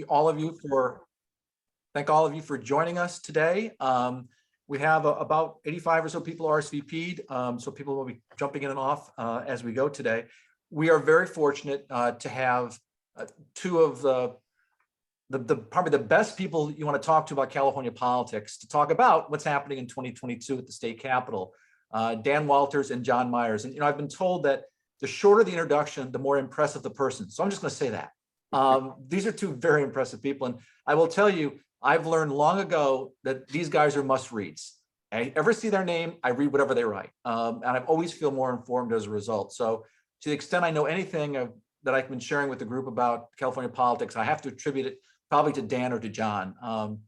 all of you for joining us today. We have about 85 or so people RSVP'd, so people will be jumping in and off as we go today. We are very fortunate to have two of the probably the best people you want to talk to about California politics to talk about what's happening in 2022 at the state capitol. Dan Walters and John Myers. And I've been told that the shorter the introduction, the more impressive the person. So I'm just going to say that. These are two very impressive people. And I will tell you, I've learned long ago that these guys are must reads. I ever see their name, I read whatever they write. And I always feel more informed as a result. So to the extent I know anything that I've been sharing with the group about California politics, I have to attribute it probably to Dan or to John.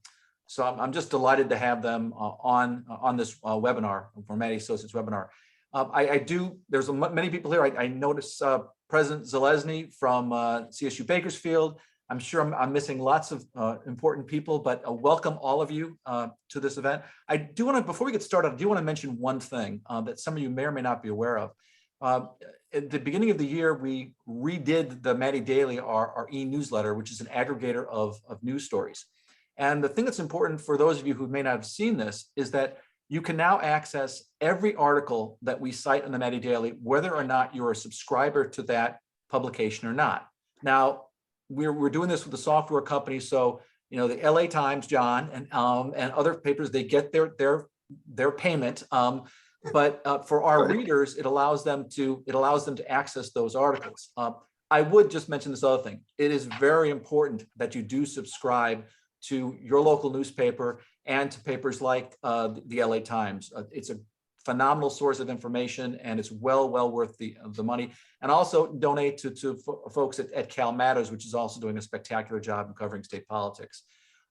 So I'm just delighted to have them on this webinar, for Maddy Associates webinar. There's many people here. I notice President Zelezny from CSU Bakersfield. I'm sure I'm missing lots of important people, but welcome all of you to this event. I do want to, before we get started, I do want to mention one thing that some of you may or may not be aware of. At the beginning of the year, we redid the Maddy Daily, our e-newsletter, which is an aggregator of news stories. And the thing that's important for those of you who may not have seen this is that you can now access every article that we cite in the Maddy Daily, whether or not you're a subscriber to that publication or not. Now, we're doing this with the software company, so the LA Times, John, and other papers, they get their payment. But for our readers, it allows them to access those articles. I would just mention this other thing. It is very important that you do subscribe to your local newspaper and to papers like the LA Times. It's a phenomenal source of information, and it's well worth the money. And also donate to folks at CalMatters, which is also doing a spectacular job in covering state politics.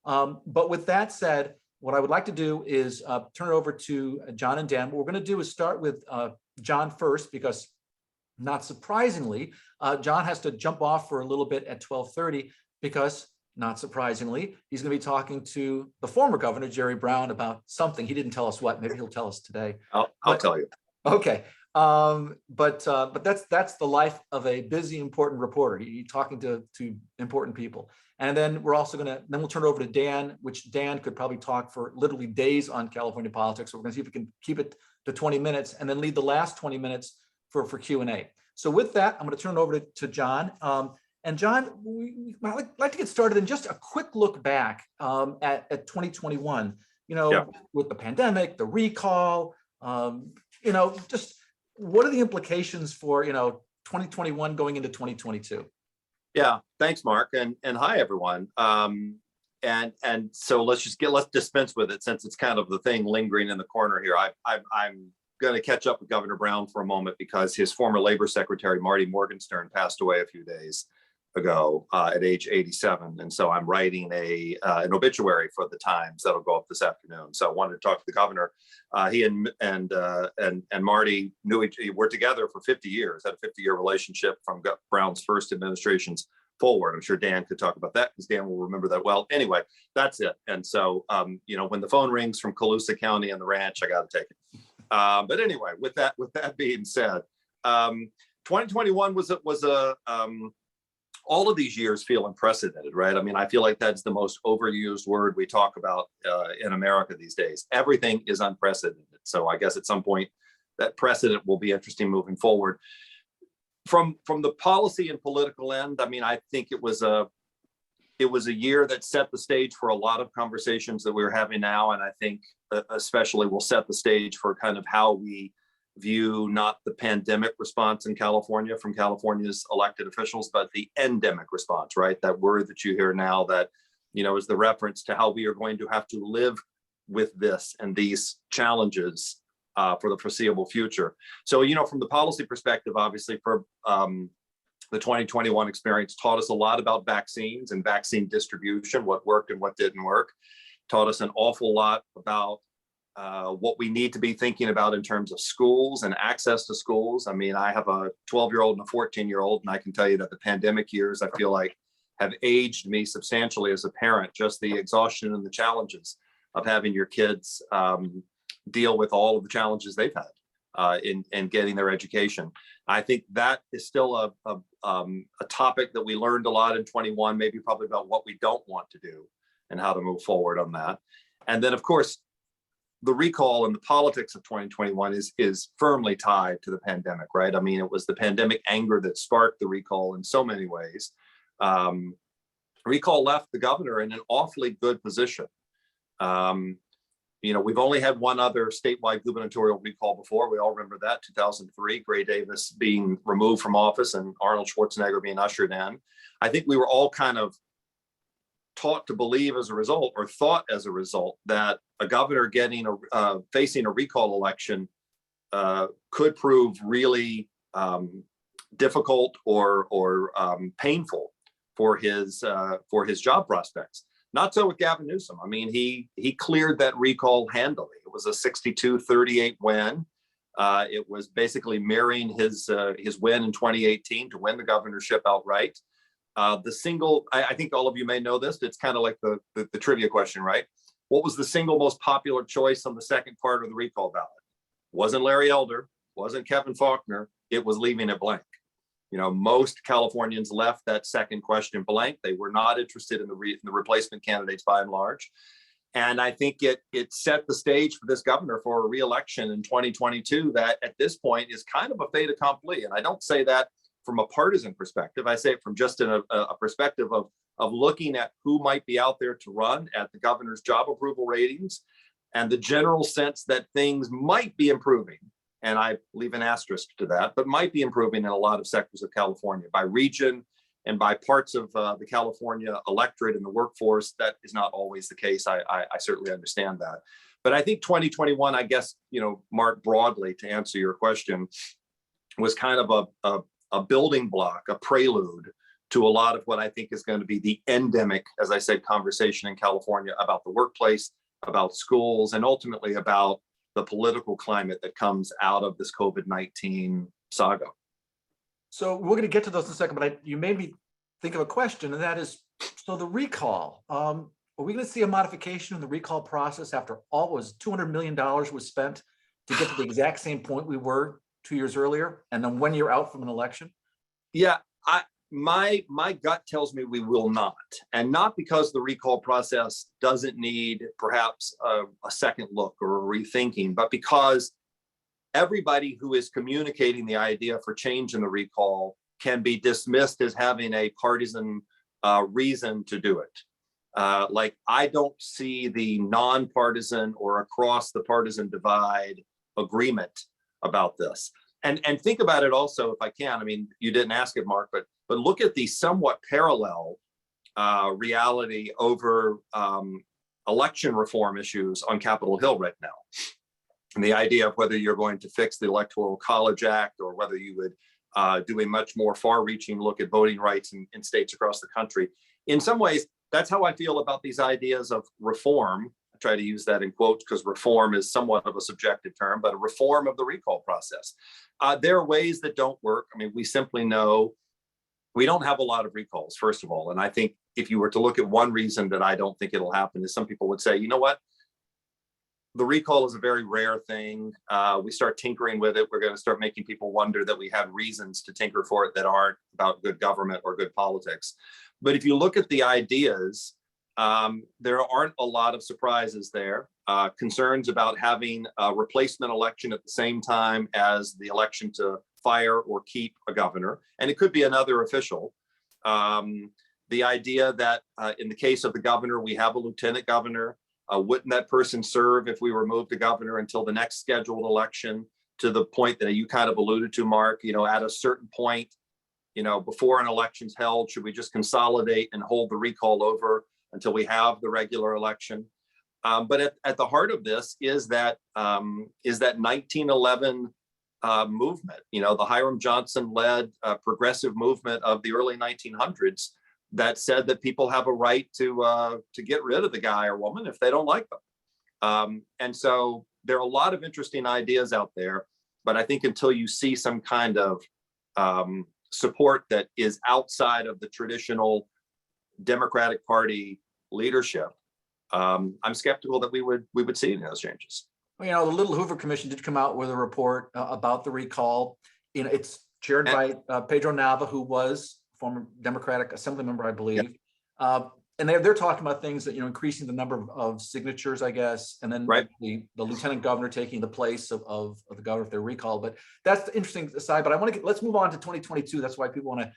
But with that said, what I would like to do is turn it over to John and Dan. What we're going to do is start with John first, because not surprisingly, John has to jump off for a little bit at 12:30 because, not surprisingly, he's going to be talking to the former governor, Jerry Brown, about something. He didn't tell us what. Maybe he'll tell us today. I'll tell you. Okay. But that's the life of a busy, important reporter. He's talking to important people. And then we'll turn it over to Dan, which Dan could probably talk for literally days on California politics. So we're going to see if we can keep it to 20 minutes and then leave the last 20 minutes for Q&A. So with that, I'm going to turn it over to John. And John, I'd like to get started in just a quick look back at 2021, with the pandemic, the recall, just what are the implications for, 2021 going into 2022? Yeah, thanks, Mark. And hi, everyone. And so let's dispense with it, since it's kind of the thing lingering in the corner here. I'm going to catch up with Governor Brown for a moment, because his former labor secretary, Marty Morgenstern, passed away a few days ago at age 87. And so I'm writing an obituary for the Times that'll go up this afternoon. So I wanted to talk to the governor. He and Marty were together for 50 years, had a 50-year relationship from Brown's first administrations forward. I'm sure Dan could talk about that, because Dan will remember that well. Anyway, that's it. And so, when the phone rings from Colusa County and the ranch, I got to take it. But anyway, with that being said, 2021 was all of these years feel unprecedented, right? I mean, I feel like that's the most overused word we talk about in America these days. Everything is unprecedented. So I guess at some point that precedent will be interesting moving forward. From the policy and political end, I mean, I think it was a year that set the stage for a lot of conversations that we're having now. And I think especially will set the stage for kind of how we view not the pandemic response in California from California's elected officials, but the endemic response, right? That word that you hear now that, is the reference to how we are going to have to live with this and these challenges for the foreseeable future. So, from the policy perspective, obviously the 2021 experience taught us a lot about vaccines and vaccine distribution, what worked and what didn't work, taught us an awful lot about what we need to be thinking about in terms of schools and access to schools. I mean, I have a 12-year-old and a 14-year-old, and I can tell you that the pandemic years, I feel like, have aged me substantially as a parent, just the exhaustion and the challenges of having your kids deal with all of the challenges they've had in getting their education. I think that is still a topic that we learned a lot in 21, maybe probably about what we don't want to do and how to move forward on that. And then, of course, the recall and the politics of 2021 is firmly tied to the pandemic, right? I mean, it was the pandemic anger that sparked the recall in so many ways. Recall left the governor in an awfully good position. We've only had one other statewide gubernatorial recall before. We all remember that, 2003, Gray Davis being removed from office and Arnold Schwarzenegger being ushered in. I think we were all kind of taught to believe as a result, or thought as a result, that a governor facing a recall election could prove really difficult or painful for his job prospects. Not so with Gavin Newsom. I mean, he cleared that recall handily. It was a 62-38 win. It was basically mirroring his win in 2018 to win the governorship outright. I think all of you may know this. It's kind of like the trivia question, right? What was the single most popular choice on the second part of the recall ballot? Wasn't Larry Elder, wasn't Kevin Faulconer. It was leaving it blank. Most Californians left that second question blank. They were not interested in the replacement candidates by and large. And I think it set the stage for this governor for a re-election in 2022 that at this point is kind of a fait accompli. And I don't say that from a partisan perspective. I say it from just a perspective of looking at who might be out there to run, at the governor's job approval ratings, and the general sense that things might be improving. And I leave an asterisk to that, but might be improving in a lot of sectors of California by region and by parts of the California electorate and the workforce. That is not always the case. I certainly understand that. But I think 2021, I guess, Mark, broadly, to answer your question, was kind of a building block, a prelude to a lot of what I think is going to be the endemic, as I said, conversation in California about the workplace, about schools, and ultimately about the political climate that comes out of this COVID-19 saga. So we're going to get to those in a second, but you made me think of a question, and that is, so the recall, are we going to see a modification in the recall process after all was $200 million was spent to get to the exact same point we were 2 years earlier, and then 1 year out from an election? Yeah, my gut tells me we will not, and not because the recall process doesn't need perhaps a second look or a rethinking, but because everybody who is communicating the idea for change in the recall can be dismissed as having a partisan reason to do it. Like, I don't see the nonpartisan or across the partisan divide agreement about this. And think about it also, if I can. I mean, you didn't ask it, Mark, but look at the somewhat parallel reality over election reform issues on Capitol Hill right now. And the idea of whether you're going to fix the Electoral College Act or whether you would do a much more far-reaching look at voting rights in states across the country. In some ways, that's how I feel about these ideas of reform. I try to use that in quotes because reform is somewhat of a subjective term, but a reform of the recall process. There are ways that don't work. I mean, we simply know we don't have a lot of recalls, first of all. And I think if you were to look at one reason that I don't think it'll happen is some people would say, you know what? The recall is a very rare thing. We start tinkering with it. We're going to start making people wonder that we have reasons to tinker for it that aren't about good government or good politics. But if you look at the ideas, there aren't a lot of surprises there. Concerns about having a replacement election at the same time as the election to fire or keep a governor, and it could be another official. The idea that in the case of the governor, we have a lieutenant governor. Wouldn't that person serve if we removed the governor until the next scheduled election? To the point that you kind of alluded to, Mark, at a certain point, before an election's held, should we just consolidate and hold the recall over until we have the regular election? But at the heart of this is that 1911 movement, the Hiram Johnson-led progressive movement of the early 1900s that said that people have a right to get rid of the guy or woman if they don't like them. And so there are a lot of interesting ideas out there, but I think until you see some kind of support that is outside of the traditional Democratic Party leadership, I'm skeptical that we would see those changes. Well, the Little Hoover Commission did come out with a report about the recall. It's chaired by Pedro Nava, who was former Democratic Assembly member, I believe. And they're talking about things that, increasing the number of signatures, I guess, and then the lieutenant governor taking the place of the governor if they're recalled. But that's the interesting side. But let's move on to 2022. That's why people want to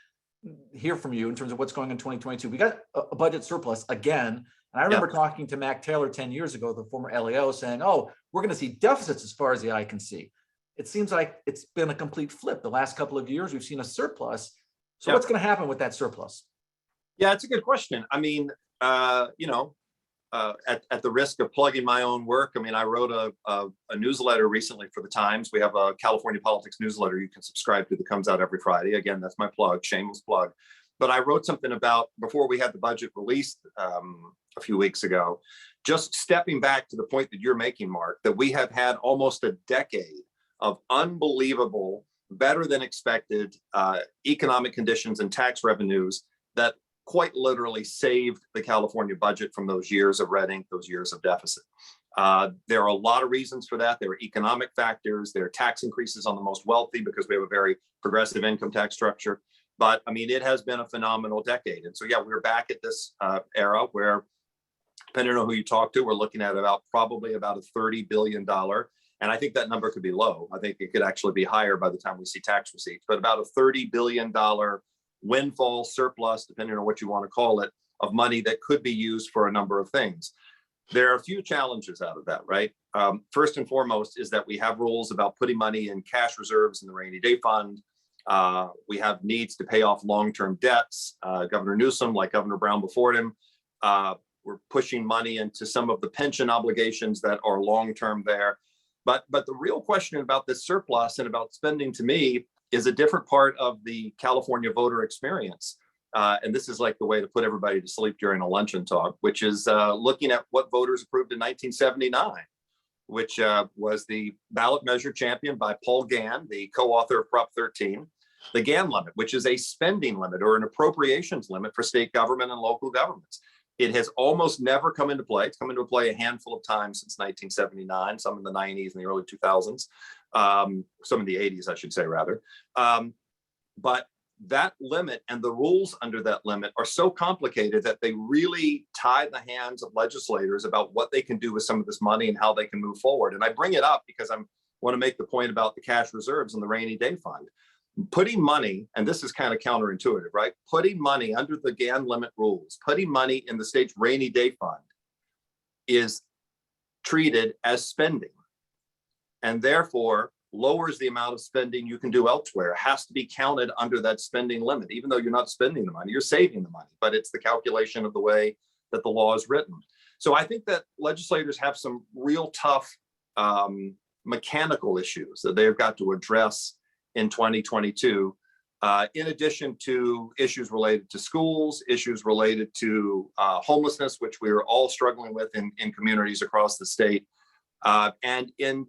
hear from you in terms of what's going on in 2022. We got a budget surplus again. And I remember talking to Mac Taylor 10 years ago, the former LAO, saying, oh, we're going to see deficits as far as the eye can see. It seems like it's been a complete flip. The last couple of years, we've seen a surplus. So what's going to happen with that surplus? Yeah, it's a good question. I mean, at the risk of plugging my own work, I mean, I wrote a newsletter recently for the Times. We have a California politics newsletter you can subscribe to that comes out every Friday. Again, that's my plug, shameless plug. But I wrote something about, before we had the budget released a few weeks ago, just stepping back to the point that you're making, Mark, that we have had almost a decade of unbelievable, better than expected economic conditions and tax revenues that quite literally saved the California budget from those years of red ink, those years of deficit. There are a lot of reasons for that. There are economic factors. There are tax increases on the most wealthy because we have a very progressive income tax structure. But I mean, it has been a phenomenal decade. And so, yeah, we're back at this era where, depending on who you talk to, we're looking at probably about a $30 billion. And I think that number could be low. I think it could actually be higher by the time we see tax receipts, but about a $30 billion windfall surplus, depending on what you want to call it, of money that could be used for a number of things. There are a few challenges out of that, right? First and foremost is that we have rules about putting money in cash reserves in the rainy day fund. We have needs to pay off long-term debts. Governor Newsom, like Governor Brown before him, we're pushing money into some of the pension obligations that are long-term there. But the real question about this surplus and about spending, to me, is a different part of the California voter experience. And this is like the way to put everybody to sleep during a luncheon talk, which is looking at what voters approved in 1979, which was the ballot measure championed by Paul Gann, the co-author of Prop 13, the Gann limit, which is a spending limit or an appropriations limit for state government and local governments. It has almost never come into play. It's come into play a handful of times since 1979, some in the 90s and the early 2000s, some in the 80s, I should say, rather. But that limit and the rules under that limit are so complicated that they really tie the hands of legislators about what they can do with some of this money and how they can move forward. And I bring it up because I want to make the point about the cash reserves and the rainy day fund. Putting money, and this is kind of counterintuitive, right? Putting money under the Gann limit rules, putting money in the state's rainy day fund is treated as spending, and therefore lowers the amount of spending you can do elsewhere. It has to be counted under that spending limit. Even though you're not spending the money, you're saving the money, but it's the calculation of the way that the law is written. So I think that legislators have some real tough mechanical issues that they've got to address in 2022, in addition to issues related to schools, issues related to homelessness, which we are all struggling with in communities across the state, and in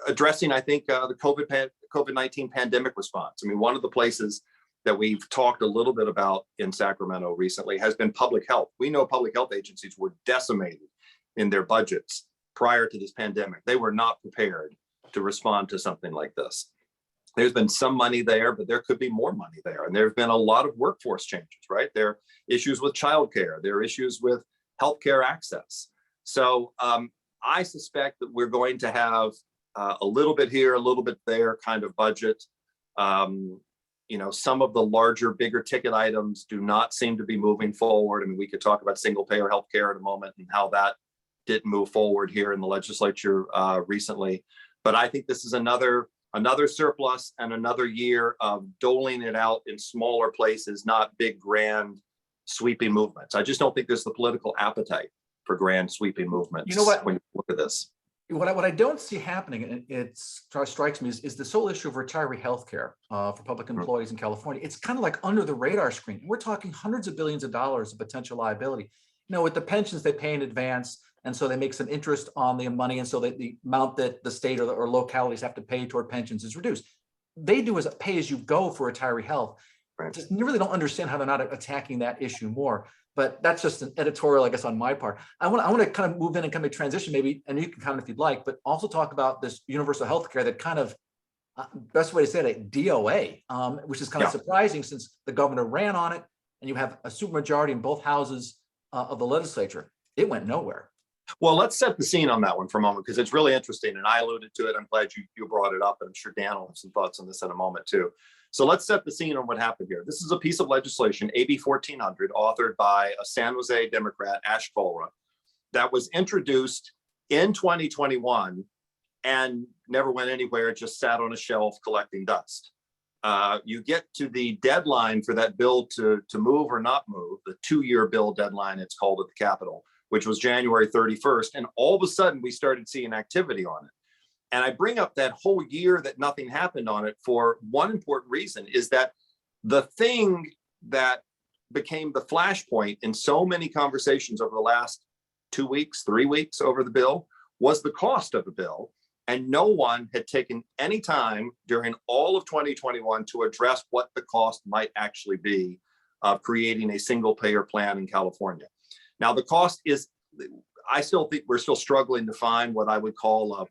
addressing, I think, the COVID-19 pandemic response. I mean, one of the places that we've talked a little bit about in Sacramento recently has been public health. We know public health agencies were decimated in their budgets prior to this pandemic. They were not prepared to respond to something like this. There's been some money there, but there could be more money there. And there's been a lot of workforce changes, right? There are issues with childcare. There are issues with healthcare access. So I suspect that we're going to have a little bit here, a little bit there kind of budget. Some of the larger, bigger ticket items do not seem to be moving forward. I mean, we could talk about single payer healthcare in a moment and how that didn't move forward here in the legislature recently. But I think this is another surplus and another year of doling it out in smaller places, not big, grand, sweeping movements. I just don't think there's the political appetite for grand, sweeping movements. You know what? When you look at this, what I don't see happening, and it strikes me, is this whole issue of retiree health care for public employees in California. It's kind of like under the radar screen. We're talking hundreds of billions of dollars of potential liability. With the pensions they pay in advance, and so they make some interest on the money, and so that the amount that the state or localities have to pay toward pensions is reduced. They do as a pay-as-you-go for retiree health. Right. Just really don't understand how they're not attacking that issue more. But that's just an editorial, I guess, on my part. I want to kind of move in and kind of transition maybe, and you can comment if you'd like, but also talk about this universal health care that kind of, best way to say it, DOA, which is kind of Yeah. surprising since the governor ran on it and you have a supermajority in both houses of the legislature. It went nowhere. Well, let's set the scene on that one for a moment, because it's really interesting, and I alluded to it. I'm glad you brought it up, and I'm sure Dan will have some thoughts on this in a moment too. So let's set the scene on what happened here. This is a piece of legislation, AB 1400, authored by a San Jose Democrat, Ash Kolra, that was introduced in 2021 and never went anywhere, just sat on a shelf collecting dust. You get to the deadline for that bill to move or not move, the 2-year bill deadline, it's called at the Capitol, which was January 31st. And all of a sudden we started seeing activity on it. And I bring up that whole year that nothing happened on it for one important reason, is that the thing that became the flashpoint in so many conversations over the last 2 weeks, 3 weeks over the bill was the cost of the bill. And no one had taken any time during all of 2021 to address what the cost might actually be of creating a single payer plan in California. Now, the cost is, I still think we're still struggling to find what I would call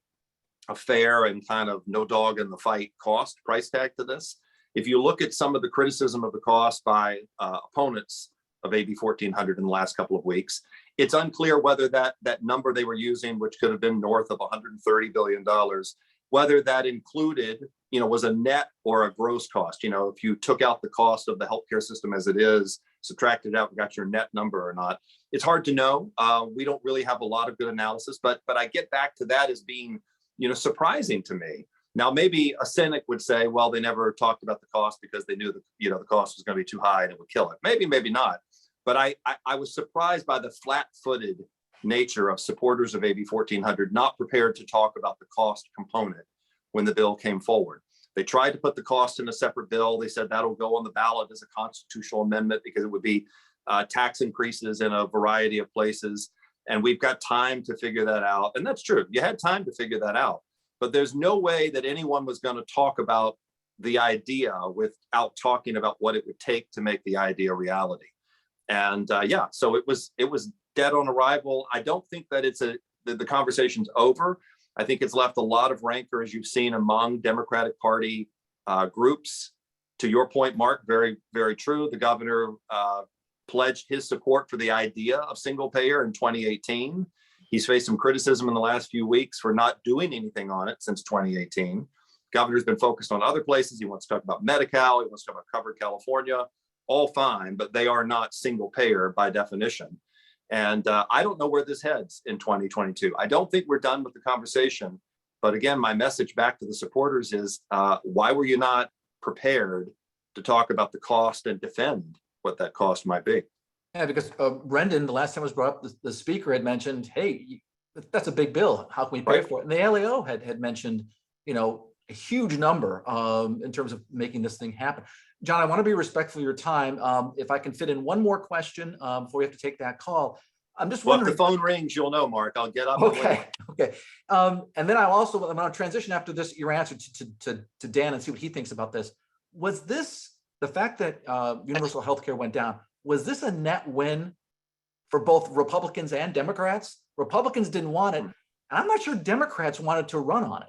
a fair and kind of no dog in the fight cost price tag to this. If you look at some of the criticism of the cost by opponents of AB 1400 in the last couple of weeks, it's unclear whether that number they were using, which could have been north of $130 billion, whether that included, was a net or a gross cost. If you took out the cost of the healthcare system as it is, subtracted out, and got your net number or not. It's hard to know. We don't really have a lot of good analysis, but I get back to that as being, surprising to me. Now, maybe a cynic would say, well, they never talked about the cost because they knew that, the cost was going to be too high and it would kill it. Maybe not. But I was surprised by the flat-footed nature of supporters of AB 1400, not prepared to talk about the cost component when the bill came forward. They tried to put the cost in a separate bill. They said that'll go on the ballot as a constitutional amendment because it would be tax increases in a variety of places. And we've got time to figure that out. And that's true. You had time to figure that out. But there's no way that anyone was going to talk about the idea without talking about what it would take to make the idea reality. And so it was dead on arrival. I don't think that the conversation's over. I think it's left a lot of rancor, as you've seen, among Democratic Party groups. To your point, Mark, very, very true. The governor pledged his support for the idea of single payer in 2018. He's faced some criticism in the last few weeks for not doing anything on it since 2018. Governor's been focused on other places. He wants to talk about Medi-Cal. He wants to talk about covered California. All fine, but they are not single payer by definition. And I don't know where this heads in 2022. I don't think we're done with the conversation. But again, my message back to the supporters is, why were you not prepared to talk about the cost and defend what that cost might be? Yeah, because Brendan, the last time it was brought up, the speaker had mentioned, hey, that's a big bill. How can we pay for it? And the LAO had mentioned, a huge number in terms of making this thing happen. John, I want to be respectful of your time. If I can fit in one more question before you have to take that call. I'm just wondering. If the phone rings, you'll know, Mark. I'll get up. Okay. And then I'm going to transition after this, your answer to Dan and see what he thinks about this. Was this, the fact that universal healthcare went down, was this a net win for both Republicans and Democrats? Republicans didn't want it, and I'm not sure Democrats wanted to run on it.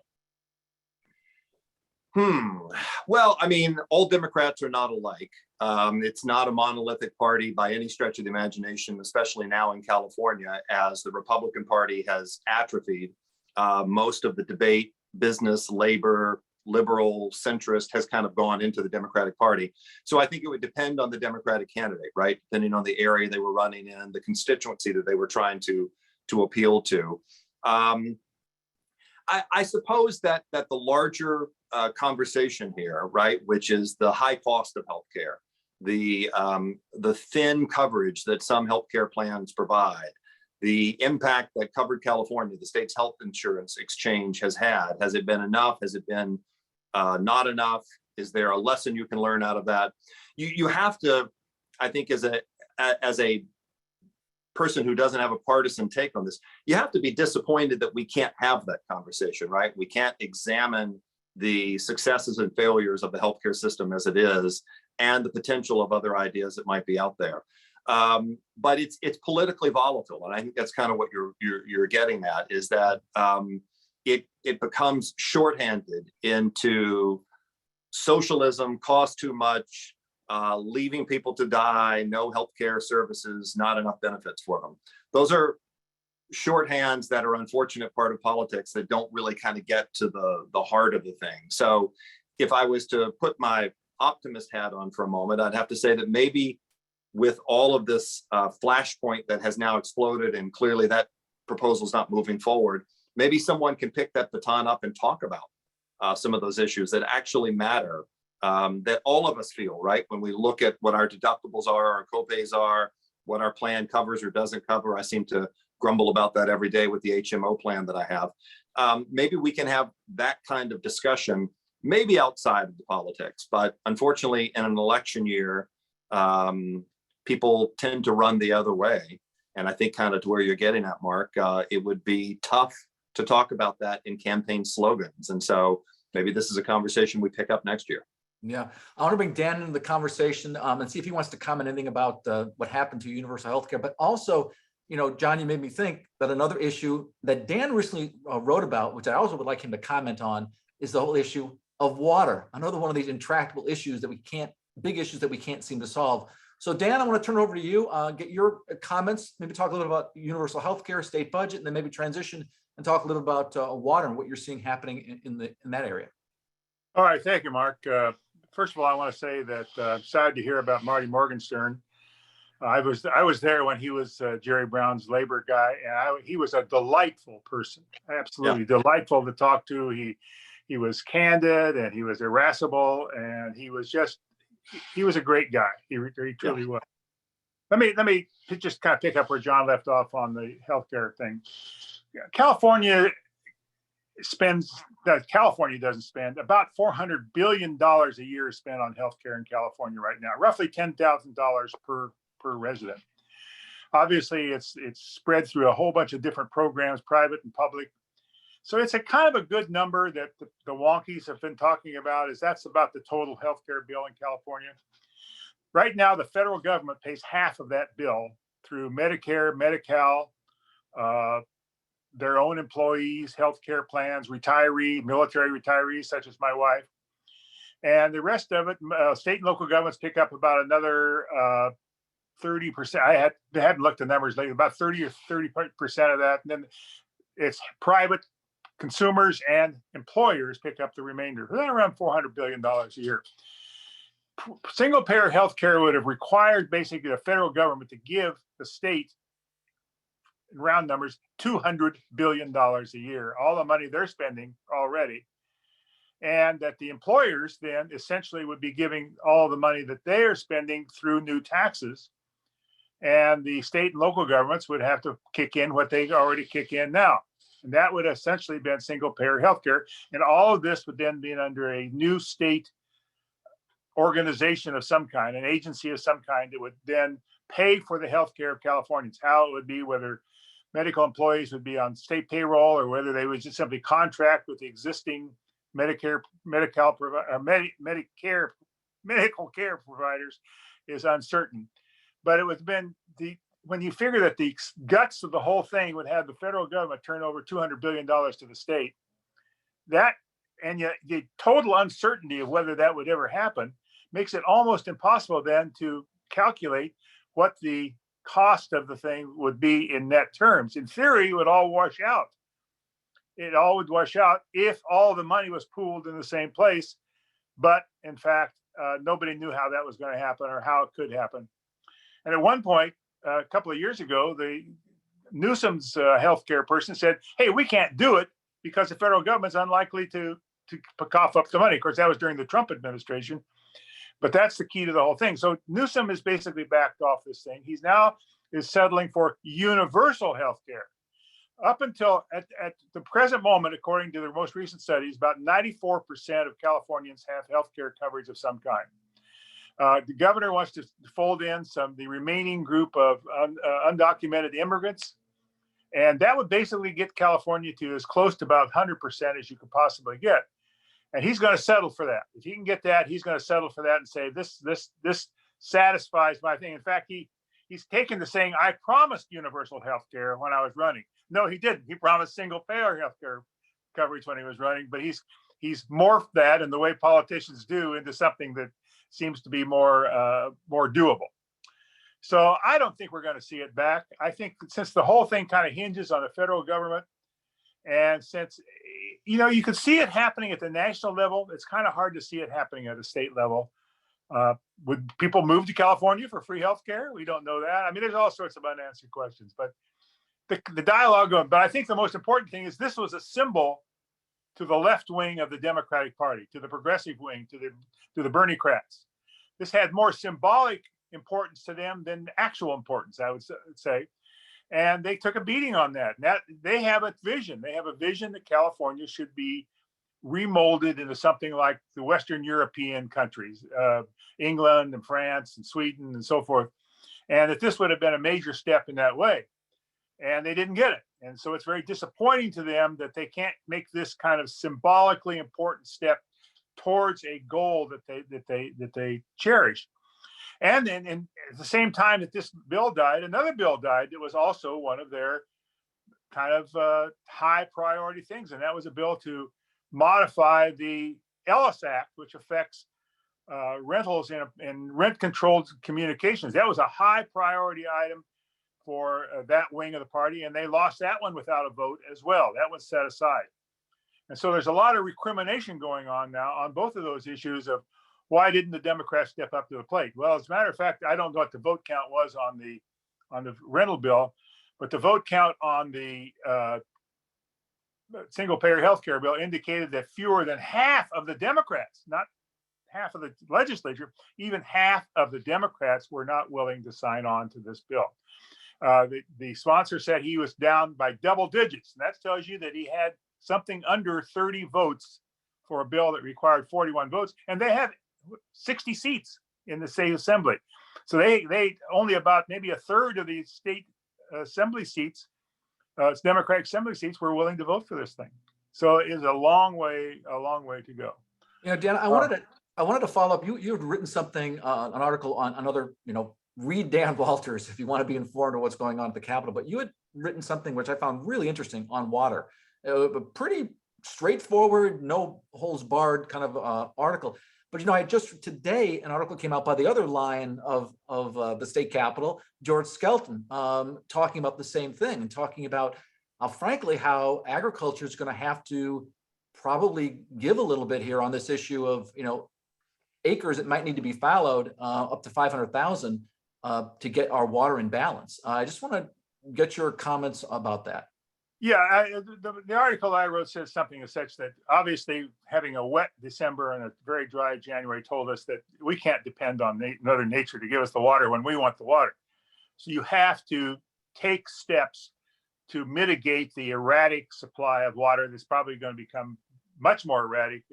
Well, I mean, all Democrats are not alike. It's not a monolithic party by any stretch of the imagination, especially now in California, as the Republican Party has atrophied. Most of the debate, business, labor, liberal, centrist has kind of gone into the Democratic Party. So I think it would depend on the Democratic candidate, right? Depending on the area they were running in, the constituency that they were trying to appeal to. I suppose that the larger conversation here, right, which is the high cost of healthcare, the thin coverage that some healthcare plans provide, the impact that covered California, the state's health insurance exchange has had. Has it been enough? Has it been not enough? Is there a lesson you can learn out of that? You have to, I think, as a person who doesn't have a partisan take on this, you have to be disappointed that we can't have that conversation, right? We can't examine the successes and failures of the healthcare system as it is, and the potential of other ideas that might be out there. But it's politically volatile, and I think that's kind of what you're getting at. Is that it becomes shorthanded into socialism, costs too much, leaving people to die, no healthcare services, not enough benefits for them. Those are shorthands that are unfortunate part of politics that don't really kind of get to the heart of the thing. So if I was to put my optimist hat on for a moment, I'd have to say that maybe with all of this flashpoint that has now exploded, and clearly that proposal's not moving forward, maybe someone can pick that baton up and talk about some of those issues that actually matter, that all of us feel, right? When we look at what our deductibles are, our copays are, what our plan covers or doesn't cover. I seem to grumble about that every day with the HMO plan that I have. Maybe we can have that kind of discussion, maybe outside of the politics, but unfortunately in an election year, people tend to run the other way. And I think kind of to where you're getting at, Mark, it would be tough to talk about that in campaign slogans. And so maybe this is a conversation we pick up next year. Yeah, I want to bring Dan into the conversation and see if he wants to comment anything about what happened to universal healthcare. But also, John, you made me think that another issue that Dan recently wrote about, which I also would like him to comment on, is the whole issue of water. Another one of these intractable issues that big issues that we can't seem to solve. So Dan, I want to turn it over to you, get your comments, maybe talk a little about universal healthcare, state budget, and then maybe transition and talk a little about water and what you're seeing happening in that area. All right, thank you, Mark. First of all, I want to say that I'm sad to hear about Marty Morgenstern. I was there when he was Jerry Brown's labor guy, and he was a delightful person, absolutely delightful to talk to. He was candid and he was irascible, and he was a great guy. He truly was. Let me just kind of pick up where John left off on the healthcare thing. California doesn't spend about $400 billion a year spent on healthcare in California right now, roughly $10,000 per resident. Obviously, it's spread through a whole bunch of different programs, private and public. So it's a kind of a good number that the wonkies have been talking about. That's about the total healthcare bill in California. Right now, the federal government pays half of that bill through Medicare, Medi-Cal, their own employees, healthcare plans, military retirees, such as my wife. And the rest of it, state and local governments pick up about another 30%. I hadn't looked at numbers lately, about 30 or 30% of that. And then it's private consumers and employers pick up the remainder. Then around $400 billion a year. Single payer healthcare would have required basically the federal government to give the state, in round numbers, $200 billion a year, all the money they're spending already. And that the employers then essentially would be giving all the money that they are spending through new taxes. And the state and local governments would have to kick in what they already kick in now. And that would essentially be single payer healthcare. And all of this would then be under a new state organization of some kind, an agency of some kind that would then pay for the healthcare of Californians. How it would be, whether medical employees would be on state payroll or whether they would just simply contract with the existing medical care providers is uncertain. But it would have been when you figure that the guts of the whole thing would have the federal government turn over $200 billion to the state, and yet the total uncertainty of whether that would ever happen makes it almost impossible then to calculate what the cost of the thing would be in net terms. In theory, it would all wash out. It all would wash out if all the money was pooled in the same place. But in fact, nobody knew how that was going to happen or how it could happen. And at one point, a couple of years ago, the Newsom's healthcare person said, "Hey, we can't do it because the federal government's unlikely to cough up the money." Of course, that was during the Trump administration. But that's the key to the whole thing. So Newsom has basically backed off this thing. He's now is settling for universal health care. Up until at the present moment, according to the most recent studies, about 94% of Californians have health care coverage of some kind. The governor wants to fold in the remaining group of undocumented immigrants. And that would basically get California to as close to about 100% as you could possibly get. And he's going to settle for that. If he can get that, he's going to settle for that and say, this satisfies my thing. In fact, he's taken to saying, I promised universal health care when I was running. No, he didn't. He promised single payer health care coverage when he was running, but he's morphed that, and the way politicians do, into something that seems to be more doable. So I don't think we're going to see it back. I think since the whole thing kind of hinges on the federal government, and since you could see it happening at the national level, it's kind of hard to see it happening at a state level. Would people move to California for free healthcare? We don't know that. I mean, there's all sorts of unanswered questions, but the dialogue going. But I think the most important thing is this was a symbol to the left wing of the Democratic Party, to the progressive wing, to the Bernie-crats. This had more symbolic importance to them than actual importance, I would say. And they took a beating on that. Now they have a vision. They have a vision that California should be remolded into something like the Western European countries, England and France and Sweden and so forth. And that this would have been a major step in that way. And they didn't get it. And so it's very disappointing to them that they can't make this kind of symbolically important step towards a goal that they cherish. And then at the same time that this bill died, another bill died that was also one of their kind of high priority things. And that was a bill to modify the Ellis Act, which affects rentals and rent controlled communications. That was a high priority item for that wing of the party. And they lost that one without a vote as well. That was set aside. And so there's a lot of recrimination going on now on both of those issues of why didn't the Democrats step up to the plate? Well, as a matter of fact, I don't know what the vote count was on the rental bill, but the vote count on the single-payer healthcare bill indicated that fewer than half of the Democrats, not half of the legislature, even half of the Democrats were not willing to sign on to this bill. The sponsor said he was down by double digits, and that tells you that he had something under 30 votes for a bill that required 41 votes, and they had 60 seats in the state assembly. So they only about maybe a third of the state assembly seats, Democratic assembly seats, were willing to vote for this thing. So it is a long way to go. Dan, I wanted to follow up. You had written something, an article on another, read Dan Walters if you want to be informed of what's going on at the Capitol. But you had written something which I found really interesting on water. A pretty straightforward, no holes barred kind of article. But I just today an article came out by the other lion of the state capitol, George Skelton, talking about the same thing and talking about frankly how agriculture is going to have to probably give a little bit here on this issue of acres that might need to be fallowed up to 500,000 to get our water in balance. I just want to get your comments about that. Yeah, the article I wrote says something as such that obviously having a wet December and a very dry January told us that we can't depend on Mother Nature to give us the water when we want the water. So you have to take steps to mitigate the erratic supply of water that's probably going to become much more erratic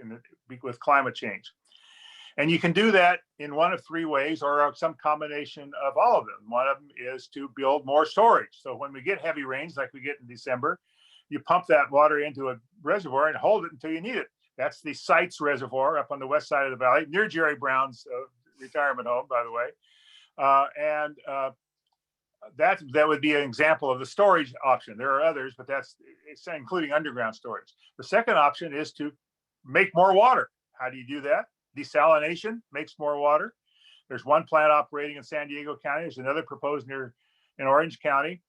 with climate change. And you can do that in one of three ways or some combination of all of them. One of them is to build more storage. So when we get heavy rains like we get in December, you pump that water into a reservoir and hold it until you need it. That's the Sites Reservoir up on the west side of the valley, near Jerry Brown's retirement home, by the way. That would be an example of the storage option. There are others, but it's including underground storage. The second option is to make more water. How do you do that? Desalination makes more water. There's one plant operating in San Diego County. There's another proposed in Orange County.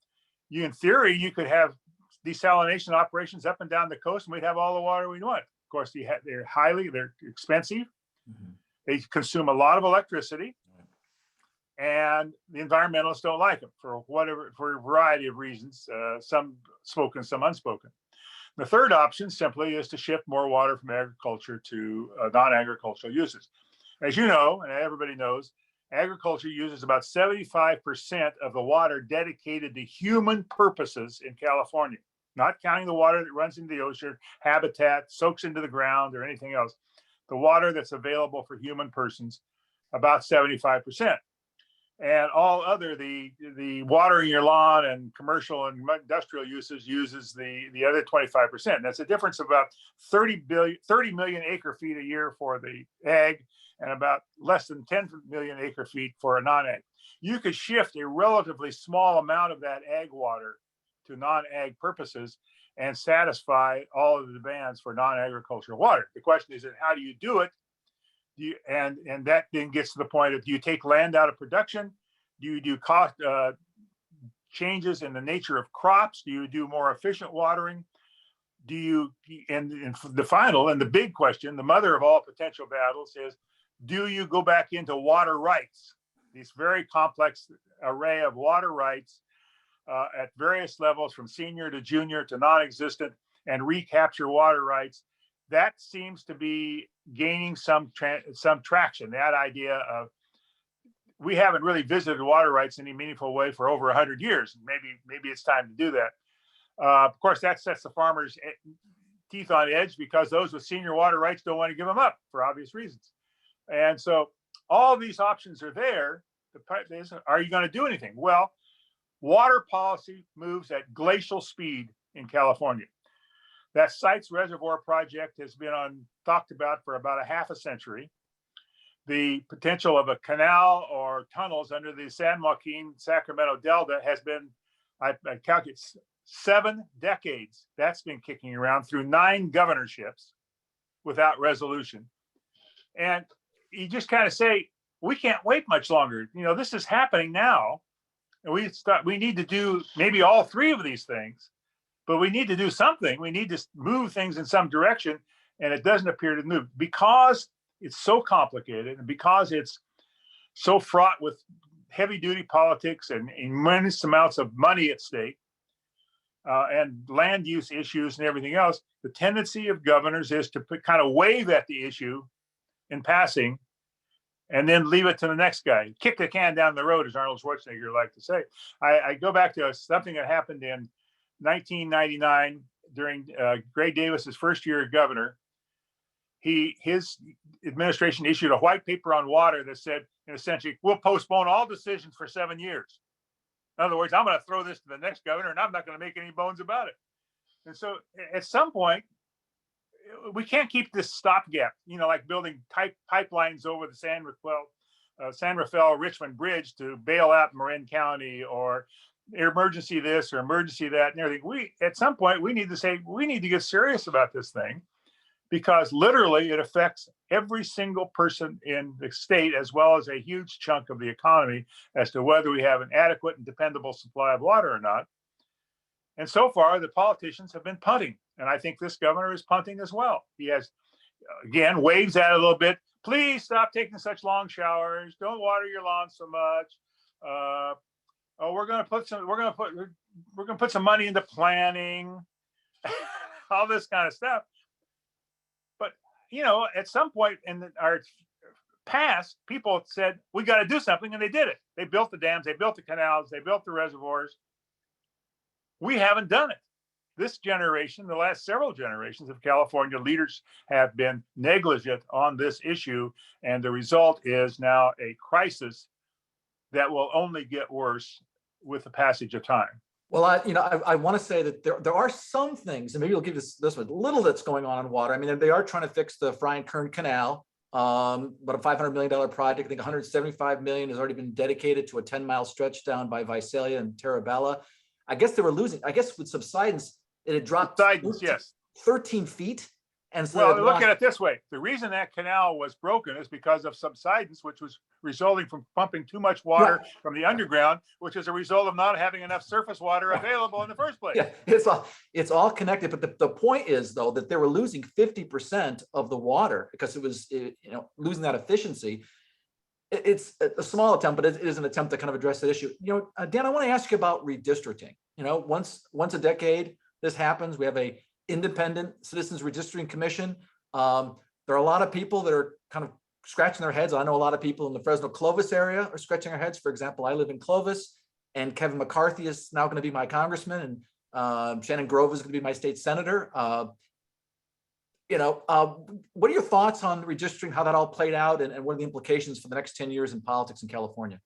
In theory, you could have desalination operations up and down the coast, and we'd have all the water we want. Of course, they're expensive. Mm-hmm. They consume a lot of electricity, and the environmentalists don't like them for a variety of reasons. Some spoken, some unspoken. The third option simply is to shift more water from agriculture to non-agricultural uses. As you know, and everybody knows, agriculture uses about 75% of the water dedicated to human purposes in California, not counting the water that runs into the ocean, habitat, soaks into the ground, or anything else. The water that's available for human persons, about 75%. And all other, the watering your lawn and commercial and industrial uses the other 25%. That's a difference of about 30 million acre feet a year for the ag and about less than 10 million acre feet for a non-ag. You could shift a relatively small amount of that ag water to non-ag purposes and satisfy all of the demands for non-agricultural water. The question is, how do you do it? And that then gets to the point of, do you take land out of production? Do you do cost changes in the nature of crops? Do you do more efficient watering? Do you, and the final and the big question, the mother of all potential battles, is, do you go back into water rights? This very complex array of water rights at various levels, from senior to junior to non-existent, and recapture water rights. That seems to be gaining some traction. That idea of, we haven't really visited water rights in any meaningful way for over 100 years. Maybe it's time to do that. Of course, that sets the farmers' teeth on edge, because those with senior water rights don't want to give them up for obvious reasons. And so all these options are there. Are you going to do anything? Well, water policy moves at glacial speed in California. That Sites Reservoir project has been talked about for about a half a century. The potential of a canal or tunnels under the San Joaquin Sacramento Delta has been, I calculate, 7 decades. That's been kicking around through 9 governorships without resolution. And you just kind of say, we can't wait much longer. This is happening now. And we need to do maybe all 3 of these things, but we need to do something. We need to move things in some direction. And it doesn't appear to move, because it's so complicated, and because it's so fraught with heavy duty politics and immense amounts of money at stake, and land use issues and everything else. The tendency of governors is to kind of wave at the issue in passing, and then leave it to the next guy. Kick the can down the road, as Arnold Schwarzenegger liked to say. I go back to something that happened in 1999 during Gray Davis's first year as governor. His administration issued a white paper on water that said, essentially, we'll postpone all decisions for 7 years. In other words, I'm going to throw this to the next governor, and I'm not going to make any bones about it. And so at some point, we can't keep this stopgap, like building pipelines over the San Rafael Richmond Bridge to bail out Marin County, or emergency this or emergency that and everything. At some point, we need to say, we need to get serious about this thing, because literally it affects every single person in the state, as well as a huge chunk of the economy, as to whether we have an adequate and dependable supply of water or not. And so far, the politicians have been punting. And I think this governor is punting as well. He has, again, waves at it a little bit. Please stop taking such long showers. Don't water your lawn so much. We're going to put some money into planning, all this kind of stuff. But, at some point in our past, people said, we got to do something, and they did it. They built the dams, they built the canals, they built the reservoirs. We haven't done it. This generation, the last several generations of California leaders have been negligent on this issue, and the result is now a crisis that will only get worse with the passage of time. Well, I want to say that there are some things, and maybe you'll give this one, little that's going on in water. I mean, they are trying to fix the Frying Kern Canal, but a $500 million project. I think $175 million has already been dedicated to a 10-mile stretch down by Visalia and Terabella. I guess they were losing. I guess with subsidence, it had dropped 13 feet. And so well, look at it this way. The reason that canal was broken is because of subsidence, which was resulting from pumping too much water from the underground, which is a result of not having enough surface water available in the first place. Yeah, it's all connected. But the point is, though, that they were losing 50% of the water because it was losing that efficiency. It's a small attempt, but it is an attempt to kind of address that issue. Dan, I want to ask you about redistricting. Once a decade, this happens. We have a independent Citizens Redistricting Commission. There are a lot of people that are kind of scratching their heads. I know a lot of people in the Fresno Clovis area are scratching their heads. For example, I live in Clovis, and Kevin McCarthy is now going to be my congressman, and Shannon Grove is going to be my state senator. What are your thoughts on redistricting, how that all played out, and what are the implications for the next 10 years in politics in California?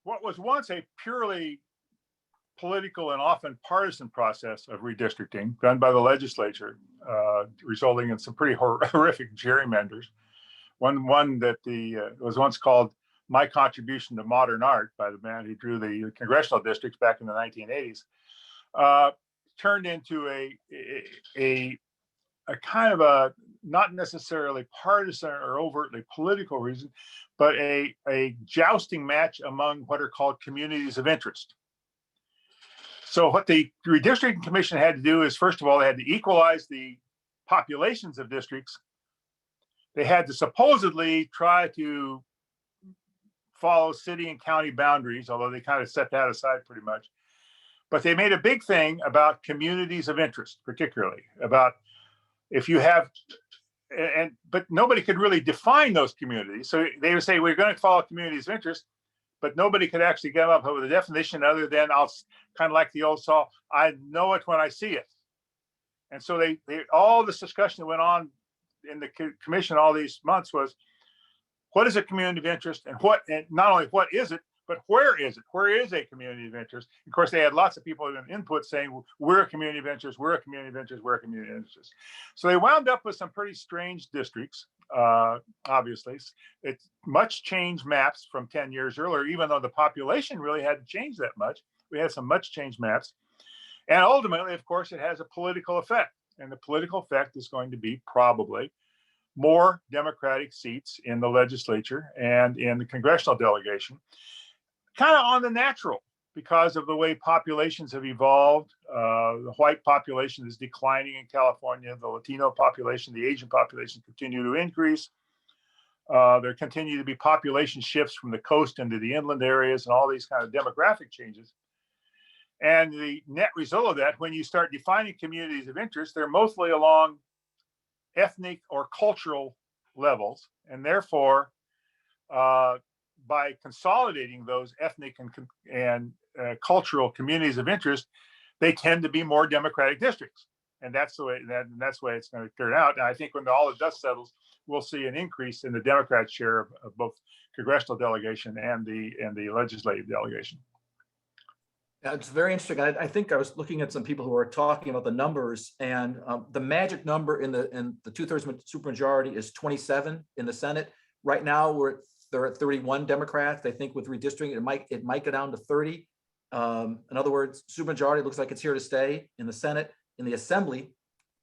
What was once a purely political and often partisan process of redistricting done by the legislature, resulting in some pretty horrific gerrymanders. One that was once called My Contribution to Modern Art by the man who drew the congressional districts back in the 1980s. turned into a kind of a not necessarily partisan or overtly political reason, but a jousting match among what are called communities of interest. So what the Redistricting Commission had to do is, first of all, they had to equalize the populations of districts. They had to supposedly try to follow city and county boundaries, although they kind of set that aside pretty much. But they made a big thing about communities of interest, particularly about if you have, but nobody could really define those communities. So they would say, we're going to follow communities of interest, but nobody could actually come up with a definition other than I'll kind of like the old saw, I know it when I see it. And so they all this discussion that went on in the commission all these months was, what is a community of interest, and not only what is it, but where is it? Where is a community of interest? Of course, they had lots of people in input saying, we're a community of interest, we're a community of interest, we're a community of interest. So they wound up with some pretty strange districts, obviously. It's much changed maps from 10 years earlier, even though the population really hadn't changed that much. We had some much changed maps. And ultimately, of course, it has a political effect. And the political effect is going to be probably more Democratic seats in the legislature and in the congressional delegation, kind of on the natural because of the way populations have evolved. The white population is declining in California. The Latino population, the Asian population continue to increase. There continue to be population shifts from the coast into the inland areas and all these kind of demographic changes. And the net result of that, when you start defining communities of interest, they're mostly along ethnic or cultural levels. And therefore, by consolidating those ethnic and cultural communities of interest, they tend to be more Democratic districts. And that's the way that's the way it's going to turn out. And I think when all the dust settles, we'll see an increase in the Democrat share of both congressional delegation and the legislative delegation. Yeah, it's very interesting. I think I was looking at some people who are talking about the numbers, and the magic number in the 2/3 supermajority is 27 in the Senate. Right now, they're at 31 Democrats. They think with redistricting, it might go down to 30. In other words, supermajority looks like it's here to stay in the Senate. In the Assembly,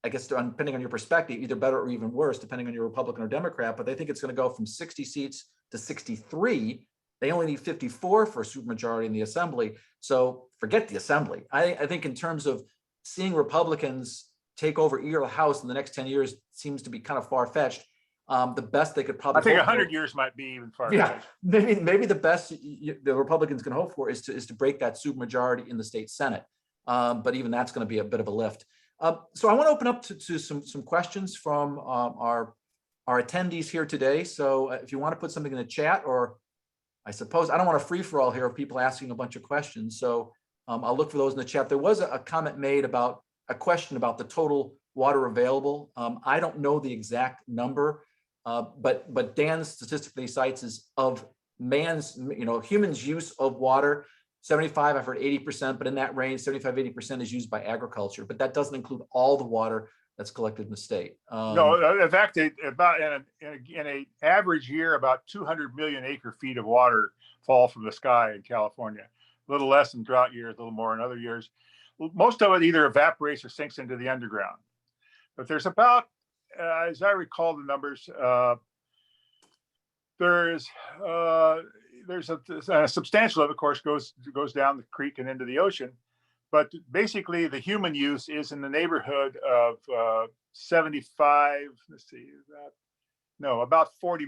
I guess depending on your perspective, either better or even worse, depending on your Republican or Democrat. But they think it's going to go from 60 seats to 63. They only need 54 for a supermajority in the Assembly. So forget the Assembly. I think in terms of seeing Republicans take over either House in the next 10 years seems to be kind of far-fetched. The best they could probably I think 100 years might be even far-fetched. Yeah, maybe the best the Republicans can hope for is to break that supermajority in the state Senate. But even that's going to be a bit of a lift. So I want to open up to some questions from our attendees here today. So if you want to put something in the chat, or I suppose I don't want a free-for-all here of people asking a bunch of questions. So I'll look for those in the chat. There was a comment made about a question about the total water available. I don't know the exact number, but Dan statistically cites is of humans' use of water. 75, I've heard 80%, but in that range, 75, 80% is used by agriculture, but that doesn't include all the water that's collected in the state. No, in fact, about in an average year, about 200 million acre feet of water fall from the sky in California. A little less in drought years, a little more in other years. Most of it either evaporates or sinks into the underground. But there's about, as I recall the numbers, there's a substantial of it, of course, goes down the creek and into the ocean. But basically, the human use is in the neighborhood of 75. Let's see, about 40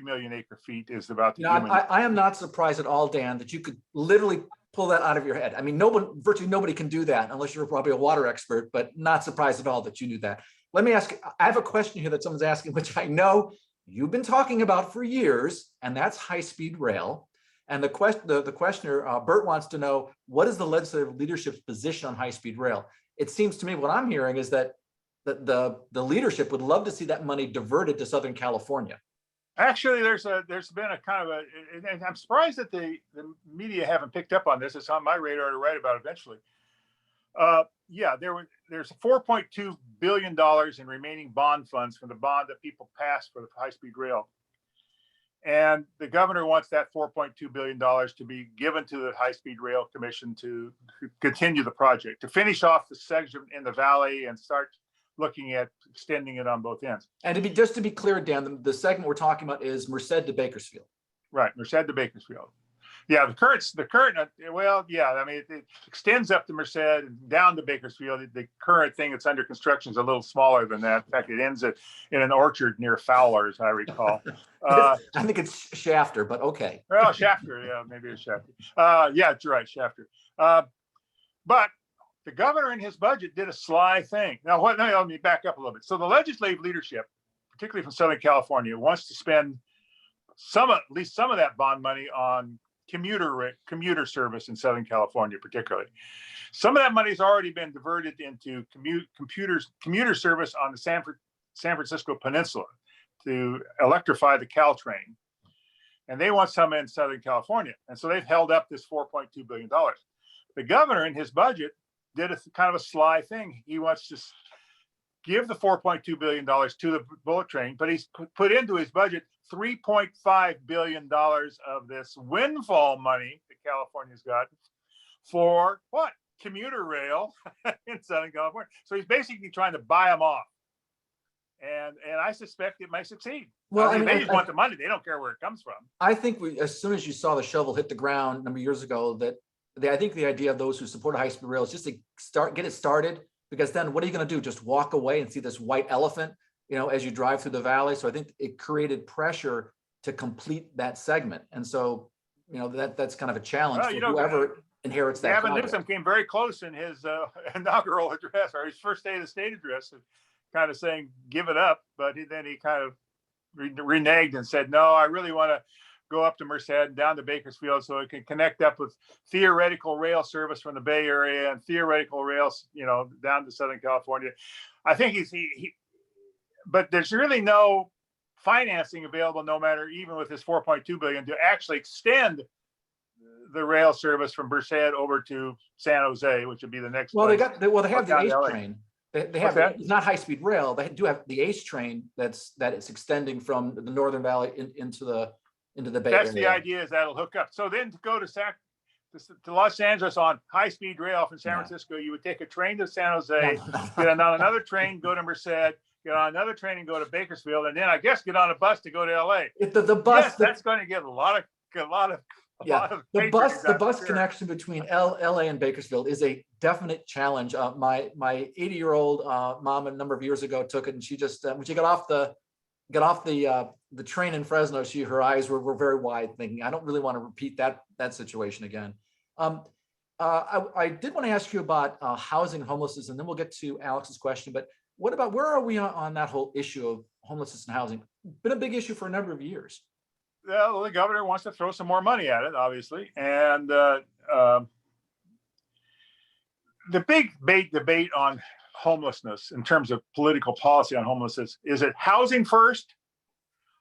million acre feet is about the human. I am not surprised at all, Dan, that you could literally pull that out of your head. I mean, virtually nobody can do that unless you're probably a water expert, but not surprised at all that you knew that. Let me ask, I have a question here that someone's asking, which I know you've been talking about for years, and that's high-speed rail. And the questioner, Bert, wants to know, what is the legislative leadership's position on high-speed rail? It seems to me what I'm hearing is that the leadership would love to see that money diverted to Southern California. Actually, there's been a kind of and I'm surprised that the media haven't picked up on this. It's on my radar to write about eventually. Yeah, there's $4.2 billion in remaining bond funds from the bond that people passed for the high-speed rail. And the governor wants that $4.2 billion to be given to the High-Speed Rail Commission to continue the project, to finish off the section in the valley and start looking at extending it on both ends. And just to be clear, Dan, the segment we're talking about is Merced to Bakersfield. Right, Merced to Bakersfield. Yeah, the current, well, yeah, I mean, it extends up to Merced and down to Bakersfield. The current thing that's under construction is a little smaller than that. In fact, it ends in an orchard near Fowler, as I recall. I think it's Shafter, but okay. Well, Shafter, yeah, maybe it's Shafter. Yeah, you're right, Shafter. But the governor in his budget did a sly thing. Now, let me back up a little bit. So the legislative leadership, particularly from Southern California, wants to spend at least some of that bond money on commuter service in Southern California, particularly. Some of that money has already been diverted into commuter service on the San Francisco Peninsula to electrify the Caltrain. And they want some in Southern California. And so they've held up this $4.2 billion. The governor in his budget did a kind of a sly thing. He wants to give the $4.2 billion to the bullet train, but he's put into his budget $3.5 billion of this windfall money that California's got for what? Commuter rail in Southern California. So he's basically trying to buy them off. And I suspect it may succeed. Well, I mean, they just want the money. They don't care where it comes from. I think as soon as you saw the shovel hit the ground a number of years ago, I think the idea of those who support high-speed rail is just to get it started, because then what are you going to do? Just walk away and see this white elephant, as you drive through the valley. So I think it created pressure to complete that segment. And so, that's kind of a challenge for whoever inherits that. Gavin Newsom came very close in his inaugural address, or his first day of the state address, kind of saying, give it up. But then he kind of reneged and said, no, I really want to go up to Merced and down to Bakersfield so it can connect up with theoretical rail service from the Bay Area and theoretical rails, down to Southern California. I think but there's really no financing available, no matter, even with this $4.2 billion, to actually extend the rail service from Merced over to San Jose, which would be the next. Well, they have the ACE train. They have it's not high-speed rail. They do have the ACE train that is extending from the Northern Valley into the Bay Area. That's the idea, is that'll hook up. So then to go to Los Angeles on high-speed rail from San Francisco, you would take a train to San Jose, get on another train, go to Merced, get on another train and go to Bakersfield, and then I guess get on a bus to go to LA. The bus, that's going to get a lot of the bus connection between LA and Bakersfield is a definite challenge. My 80-year-old mom a number of years ago took it, and she just when she got off the train in Fresno, her eyes were very wide, thinking, I don't really want to repeat that situation again. I did want to ask you about housing and homelessness, and then we'll get to Alex's question. But what about, where are we on that whole issue of homelessness and housing? Been a big issue for a number of years. Well, the governor wants to throw some more money at it, obviously. And the big debate on homelessness in terms of political policy on homelessness, is it housing first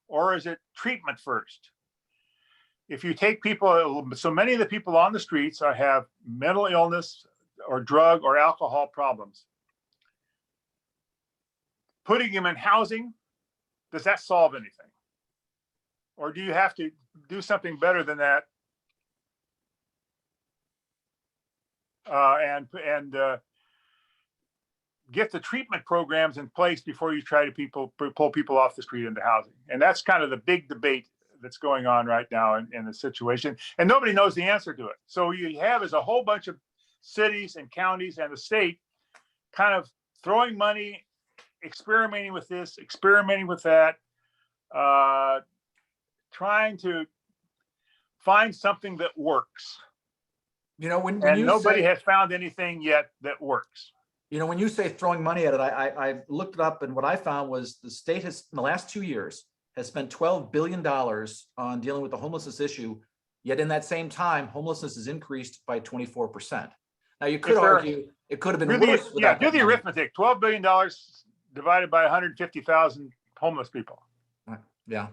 or is it treatment first? If you take people, so many of the people on the streets have mental illness or drug or alcohol problems. Putting them in housing, does that solve anything? Or do you have to do something better than that? And get the treatment programs in place before you try to pull people off the street into housing. And that's kind of the big debate that's going on right now in the situation. And nobody knows the answer to it. So what you have is a whole bunch of cities and counties and the state kind of throwing money, experimenting with this, experimenting with that, trying to find something that works. When nobody has found anything yet that works. When you say throwing money at it, I looked it up, and what I found was the state has, in the last 2 years, has spent $12 billion on dealing with the homelessness issue. Yet in that same time, homelessness has increased by 24%. Now you could argue it could have been worse. Do the arithmetic. $12 billion divided by 150,000 homeless people. Yeah.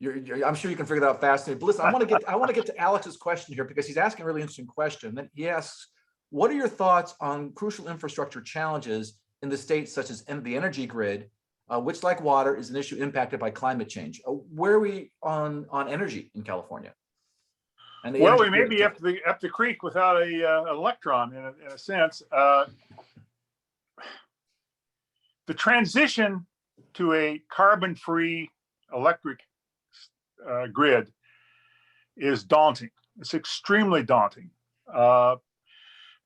I'm sure you can figure that out fast. But listen, I want to get to Alex's question here, because he's asking a really interesting question. Then he asks, what are your thoughts on crucial infrastructure challenges in the states, such as the energy grid, which, like water, is an issue impacted by climate change. Where are we on energy in California? And the Well, energy we may grid be particularly? up the creek without a electron in a sense. The transition to a carbon-free electric grid is daunting. It's extremely daunting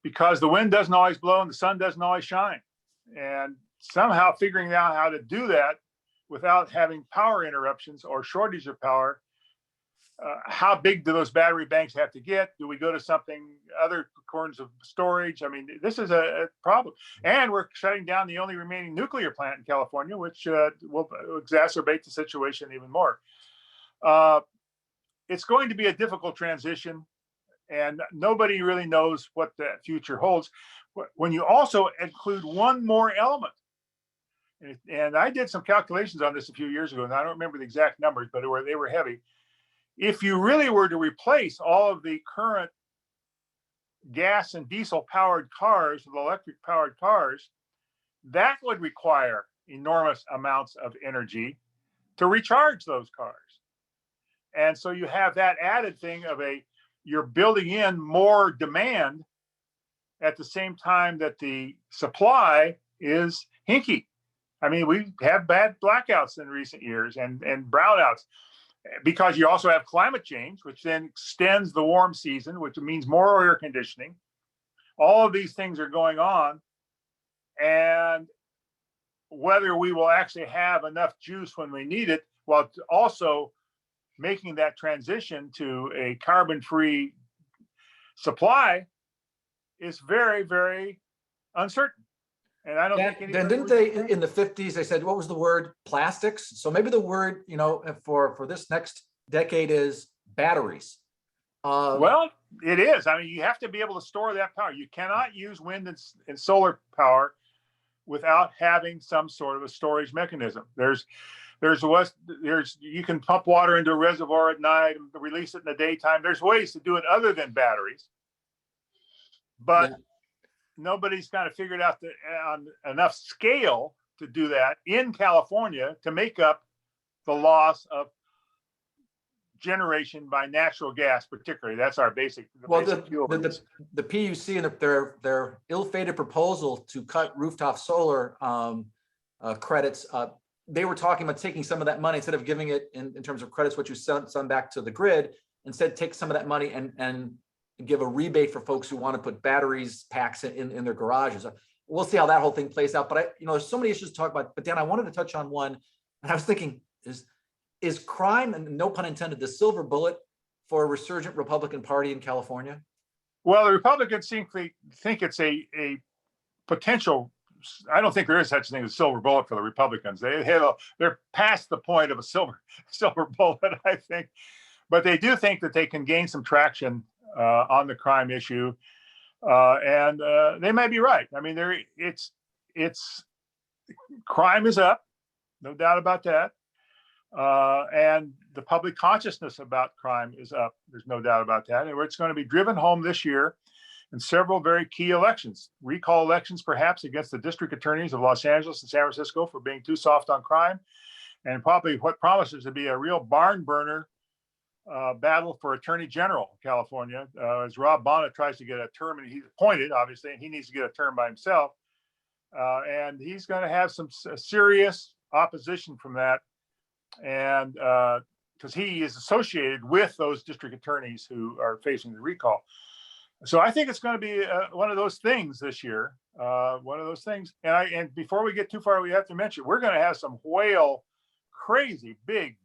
because the wind doesn't always blow and the sun doesn't always shine. And somehow figuring out how to do that without having power interruptions or shortage of power. How big do those battery banks have to get? Do we go to something other forms of storage? I mean, this is a problem. And we're shutting down the only remaining nuclear plant in California, which will exacerbate the situation even more. It's going to be a difficult transition, and nobody really knows what the future holds. When you also include one more element, and I did some calculations on this a few years ago, and I don't remember the exact numbers, but they were heavy. If you really were to replace all of the current gas and diesel powered cars with electric powered cars, that would require enormous amounts of energy to recharge those cars. And so you have that added thing of you're building in more demand at the same time that the supply is hinky. I mean, we have bad blackouts in recent years and brownouts, because you also have climate change, which then extends the warm season, which means more air conditioning. All of these things are going on. And whether we will actually have enough juice when we need it, while also making that transition to a carbon-free supply, is very, very uncertain. And I don't think then didn't they, in the 50s, they said, what was the word? Plastics. So maybe the word, for this next decade is batteries. Well, it is. I mean, you have to be able to store that power. You cannot use wind and solar power without having some sort of a storage mechanism. You can pump water into a reservoir at night and release it in the daytime. There's ways to do it other than batteries, but yeah, nobody's kind of figured out on enough scale to do that in California to make up the loss of generation by natural gas, particularly. That's our basic. The PUC and their ill-fated proposal to cut rooftop solar credits. They were talking about taking some of that money, instead of giving it in terms of credits, what you send back to the grid, instead take some of that money and give a rebate for folks who want to put batteries packs in their garages. We'll see how that whole thing plays out. But there's so many issues to talk about. But Dan, I wanted to touch on one, and I was thinking, is crime, and no pun intended, the silver bullet for a resurgent Republican Party in California? Well, the Republicans think it's a potential. I don't think there is such a thing as a silver bullet for the Republicans. They're past the point of a silver bullet, I think. But they do think that they can gain some traction on the crime issue, and they may be right. I mean, crime is up, no doubt about that, and the public consciousness about crime is up. There's no doubt about that, and it's going to be driven home this year in several very key elections, recall elections, perhaps against the district attorneys of Los Angeles and San Francisco for being too soft on crime, and probably what promises to be a real barn burner battle for Attorney General in California, as Rob Bonnet tries to get a term, and he's appointed, obviously, and he needs to get a term by himself. And he's going to have some serious opposition from that. And because he is associated with those district attorneys who are facing the recall. So I think it's going to be one of those things this year, one of those things. And before we get too far, we have to mention, we're going to have some crazy big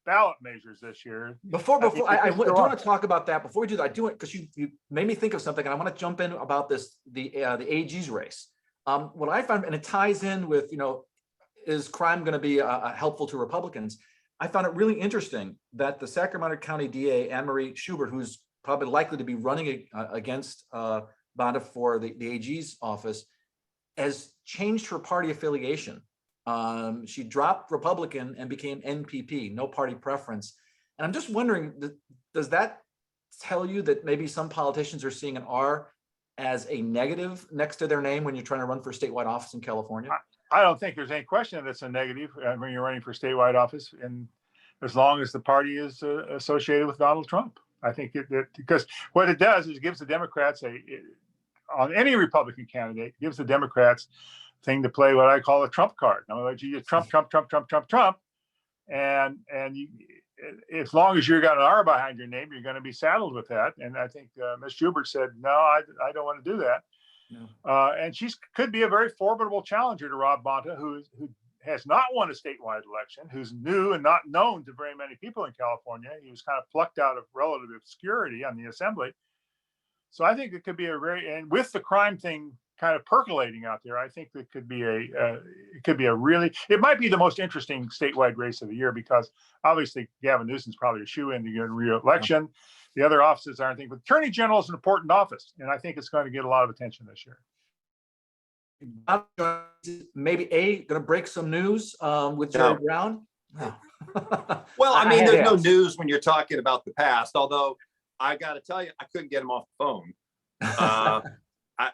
ballot measures this year. Before I do want to talk about that. Before we do that, I do it because you made me think of something, and I want to jump in about this, the AG's race. What I found, and it ties in with, is crime going to be helpful to Republicans? I found it really interesting that the Sacramento County DA, Anne Marie Schubert, who's probably likely to be running against Bonda for the AG's office, has changed her party affiliation. She dropped Republican and became NPP, no party preference. And I'm just wondering, does that tell you that maybe some politicians are seeing an R as a negative next to their name when you're trying to run for statewide office in California? I don't think there's any question that it's a negative when you're running for statewide office, and as long as the party is associated with Donald Trump. I think because what it does is it gives the Democrats on any Republican candidate, gives the Democrats thing to play what I call a Trump card. In other words, you Trump, Trump, Trump, Trump, Trump, Trump, and you, as long as you've got an R behind your name, you're going to be saddled with that. And I think Ms. Schubert said, no, I don't want to do that. No. And she could be a very formidable challenger to Rob Bonta, who has not won a statewide election, who's new and not known to very many people in California. He was kind of plucked out of relative obscurity on the assembly. So I think it could be and with the crime thing kind of percolating out there, I think it could be it might be the most interesting statewide race of the year, because obviously Gavin Newsom's probably a shoo-in to get a re-election. The other offices aren't thinking, but Attorney General is an important office, and I think it's going to get a lot of attention this year. Maybe going to break some news with Jerry Brown. Oh. Well, I mean, there's no news when you're talking about the past, although I got to tell you, I couldn't get him off the phone.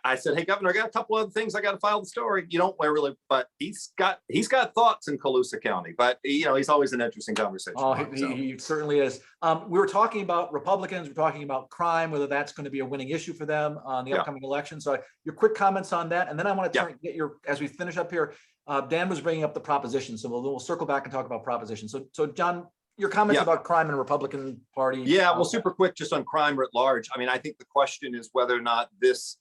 I said, hey, Governor, I got a couple other things I got to file the story. You don't really, but he's got thoughts in Colusa County, but he's always an interesting conversation. Oh, he certainly is. We were talking about Republicans, we're talking about crime, whether that's going to be a winning issue for them on the upcoming election. So your quick comments on that. And then I want to get as we finish up here, Dan was bringing up the proposition. So we'll circle back and talk about proposition. So John, your comments about crime in the Republican Party. Yeah, well, super quick, just on crime writ large. I mean, I think the question is whether or not this,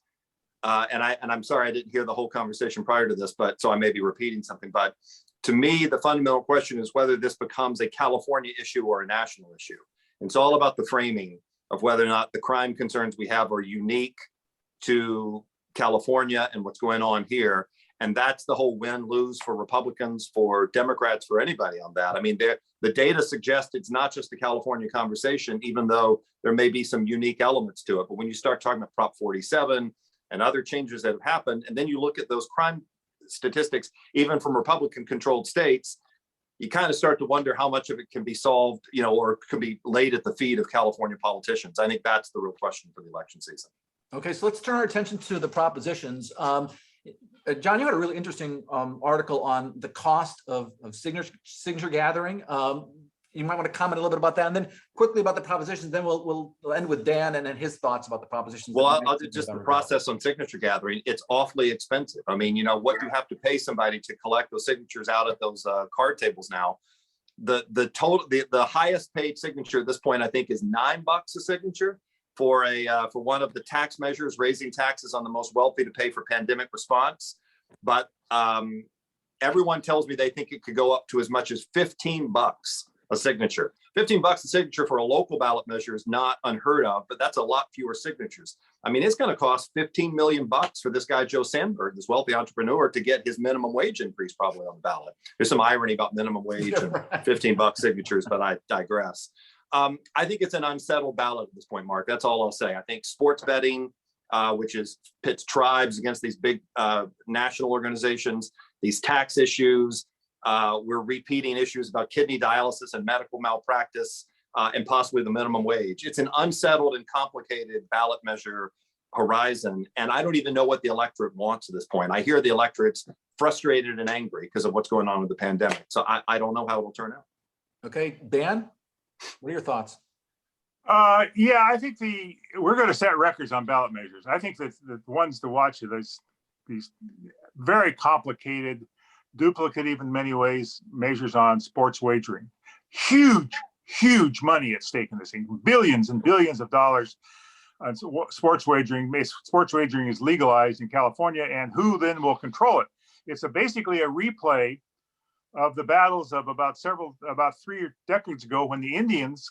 and I'm sorry I didn't hear the whole conversation prior to this, but so I may be repeating something. But to me, the fundamental question is whether this becomes a California issue or a national issue. And it's all about the framing of whether or not the crime concerns we have are unique to California and what's going on here. And that's the whole win-lose for Republicans, for Democrats, for anybody on that. I mean, the data suggests it's not just the California conversation, even though there may be some unique elements to it. But when you start talking about Prop 47 and other changes that have happened, and then you look at those crime statistics, even from Republican-controlled states, you kind of start to wonder how much of it can be solved, or can be laid at the feet of California politicians. I think that's the real question for the election season. Okay, so let's turn our attention to the propositions. John, you had a really interesting article on the cost of signature gathering. You might want to comment a little bit about that, and then quickly about the propositions. Then we'll end with Dan and then his thoughts about the propositions. Well, I'll just the process on signature gathering. It's awfully expensive. I mean, what you have to pay somebody to collect those signatures out at those card tables now. The highest paid signature at this point, I think, is $9 a signature for one of the tax measures, raising taxes on the most wealthy to pay for pandemic response. But everyone tells me they think it could go up to as much as $15 a signature. $15 a signature for a local ballot measure is not unheard of, but that's a lot fewer signatures. I mean, it's going to cost $15 million for this guy, Joe Sandberg, this wealthy entrepreneur, to get his minimum wage increase probably on the ballot. There's some irony about minimum wage and $15 signatures, but I digress. I think it's an unsettled ballot at this point, Mark. That's all I'll say. I think sports betting, which pits tribes against these big national organizations, these tax issues, we're repeating issues about kidney dialysis and medical malpractice, and possibly the minimum wage. It's an unsettled and complicated ballot measure horizon. And I don't even know what the electorate wants at this point. I hear the electorate's frustrated and angry because of what's going on with the pandemic. So I don't know how it will turn out. Okay, Dan, what are your thoughts? Yeah, I think we're going to set records on ballot measures. I think that the ones to watch are these very complicated, duplicative in many ways measures on sports wagering. Huge money at stake in this thing, billions and billions of dollars on sports wagering. Sports wagering is legalized in California, and who then will control it? It's basically a replay of the battles of about 3 decades ago, when the Indians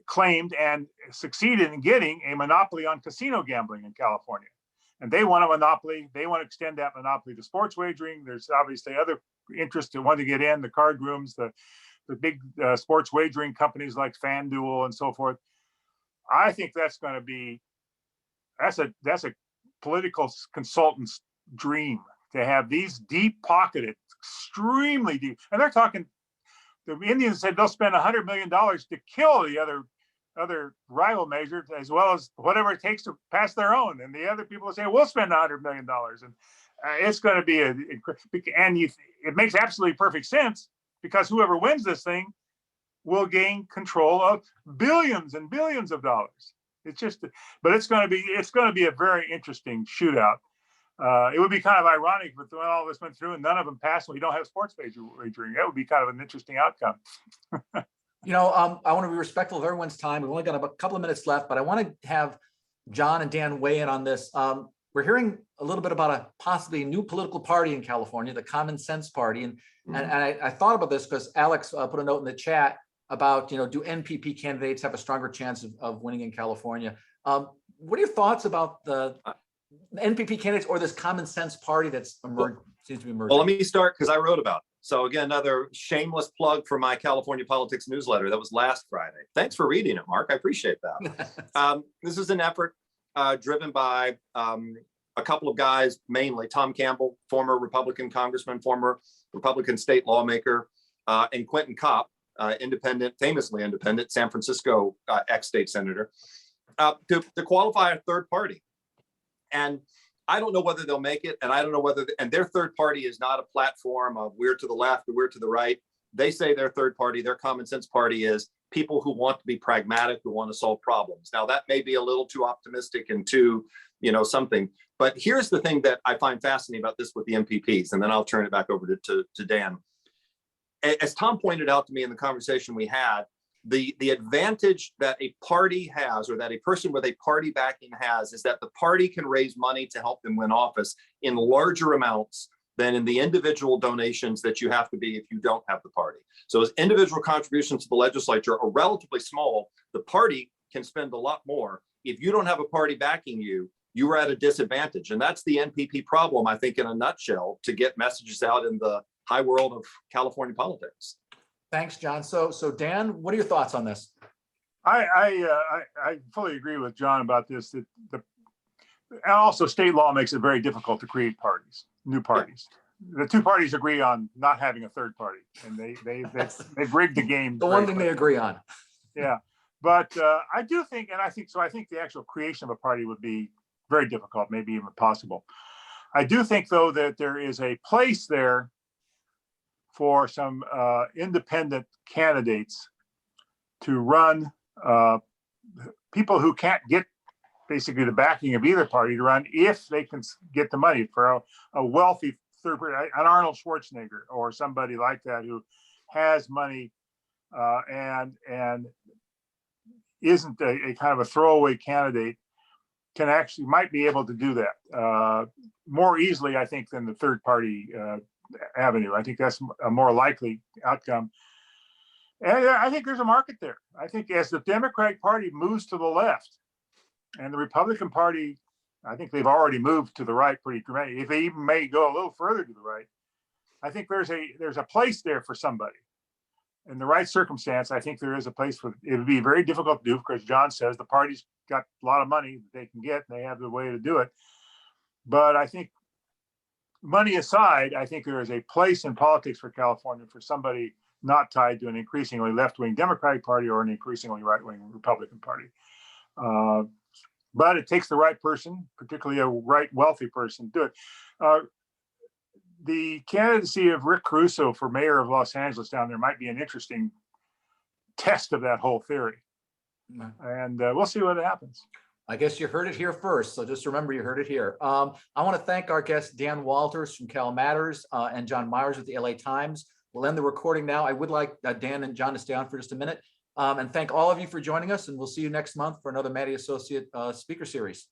claimed and succeeded in getting a monopoly on casino gambling in California. And they want a monopoly. They want to extend that monopoly to sports wagering. There's obviously other interests that want to get in, the card rooms, the big sports wagering companies like FanDuel and so forth. I think that's going to be, that's a political consultant's dream, to have these deep-pocketed, extremely deep. And they're talking, the Indians said they'll spend $100 million to kill the other rival measures, as well as whatever it takes to pass their own. And the other people say, we'll spend $100 million. And it's going to be it makes absolutely perfect sense because whoever wins this thing will gain control of billions and billions of dollars. It's just, but it's going to be a very interesting shootout. It would be kind of ironic if when all this went through and none of them passed, and we don't have sports wagering. That would be kind of an interesting outcome. I want to be respectful of everyone's time. We've only got a couple of minutes left, but I want to have John and Dan weigh in on this. We're hearing a little bit about a possibly new political party in California, the Common Sense Party. And I thought about this because Alex put a note in the chat about, do NPP candidates have a stronger chance of winning in California? What are your thoughts about the NPP candidates or this Common Sense Party that's seems to be emerging? Well, let me start because I wrote about it. So again, another shameless plug for my California Politics newsletter. That was last Friday. Thanks for reading it, Mark. I appreciate that. This is an effort driven by a couple of guys, mainly Tom Campbell, former Republican congressman, former Republican state lawmaker, and Quentin Kopp, famously independent, San Francisco ex-state senator, to qualify a third party. And I don't know whether they'll make it, and I don't know whether, and their third party is not a platform of we're to the left or we're to the right. They say their third party, their Common Sense Party, is people who want to be pragmatic, who want to solve problems. Now, that may be a little too optimistic and too, something. But here's the thing that I find fascinating about this with the MPPs, and then I'll turn it back over to Dan. As Tom pointed out to me in the conversation we had, the advantage that a party has, or that a person with a party backing has, is that the party can raise money to help them win office in larger amounts than in the individual donations that you have to be if you don't have the party. So as individual contributions to the legislature are relatively small, the party can spend a lot more. If you don't have a party backing you, you are at a disadvantage. And that's the NPP problem, I think, in a nutshell, to get messages out in the high world of California politics. Thanks, John. So Dan, what are your thoughts on this? I fully agree with John about this. And also, state law makes it very difficult to create parties, new parties. Yeah. The two parties agree on not having a third party, and they've rigged the game. The one thing they agree on. Yeah, but I do think, and I think the actual creation of a party would be very difficult, maybe even impossible. I do think, though, that there is a place there for some independent candidates to run, people who can't get basically the backing of either party to run if they can get the money, for a wealthy third party, an Arnold Schwarzenegger or somebody like that who has money and isn't a kind of a throwaway candidate, might be able to do that more easily, I think, than the third party avenue. I think that's a more likely outcome. And I think there's a market there. I think as the Democratic Party moves to the left and the Republican Party, I think they've already moved to the right pretty dramatically. If they even may go a little further to the right, I think there's a place there for somebody. In the right circumstance, I think there is a place for it. Would be very difficult to do because John says the party's got a lot of money that they can get and they have the way to do it. But I think, money aside, I think there is a place in politics for California for somebody not tied to an increasingly left-wing Democratic Party or an increasingly right-wing Republican Party. But it takes the right person, particularly a right wealthy person, to do it. The candidacy of Rick Caruso for mayor of Los Angeles down there might be an interesting test of that whole theory. And we'll see what happens. I guess you heard it here first, so just remember you heard it here. I want to thank our guests, Dan Walters from CalMatters and John Myers with the LA Times. We'll end the recording now. I would like Dan and John to stay on for just a minute, and thank all of you for joining us, and we'll see you next month for another Maddy Associate Speaker Series.